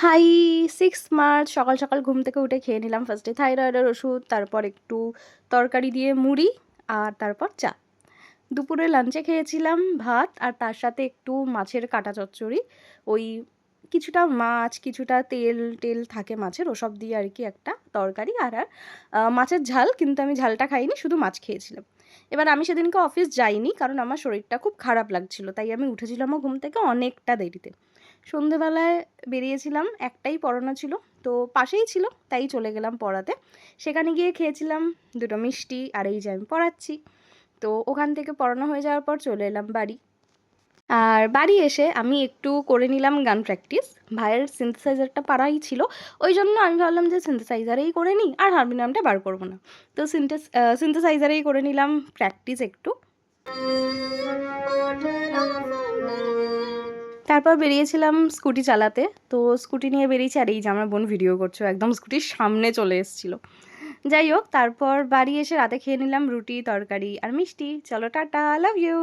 High 6 March সকাল সকাল ঘুম থেকে উঠে খেয়ে নিলাম ফার্স্টে থাইরয়েডের ওষুধ, তারপর একটু তরকারি দিয়ে মুড়ি, আর তারপর চা। দুপুরে লাঞ্চে খেয়েছিলাম ভাত, আর তার সাথে একটু মাছের কাটা চচ্চড়ি। ওই কিছুটা মাছ, কিছুটা তেল টেল থাকে মাছের, ওসব দিয়ে আর কি একটা তরকারি, আর মাছের ঝাল, কিন্তু আমি ঝালটা খাইনি, শুধু মাছ খেয়েছিলাম। এবার আমি সেদিনকে অফিস যাইনি, কারণ আমার শরীরটা খুব খারাপ লাগছিল, তাই আমি উঠেছিলামও ঘুম থেকে অনেকটা দেরিতে। সন্ধেবেলায় বেরিয়েছিলাম, একটাই পড়ানো ছিল, তো পাশেই ছিল, তাই চলে গেলাম পড়াতে। সেখানে গিয়ে খেয়েছিলাম দুটো মিষ্টি, আর এই যে আমি পড়াচ্ছি। তো ওখান থেকে পড়ানো হয়ে যাওয়ার পর চলে এলাম বাড়ি। আর বাড়ি এসে আমি একটু করে নিলাম গান প্র্যাকটিস। ভাইয়ের সিনথেসাইজারটা পাড়াই ছিল, ওই জন্য আমি ভাবলাম যে সিনথেসাইজারেই করে নিই, আর হারমোনিয়ামটা বার করবো না। তো সিনথেসাইজারেই করে নিলাম প্র্যাকটিস একটু। তারপর বেরিয়েছিলাম স্কুটি চালাতে। তো স্কুটি নিয়ে বেরিয়েছি, আর এই যে আমার বোন ভিডিও করছো, একদম স্কুটির সামনে চলে এসেছিল। যাই হোক, তারপর বাড়ি এসে রাতে খেয়ে নিলাম রুটি তরকারি আর মিষ্টি। চলো টাটা, লাভ ইউ।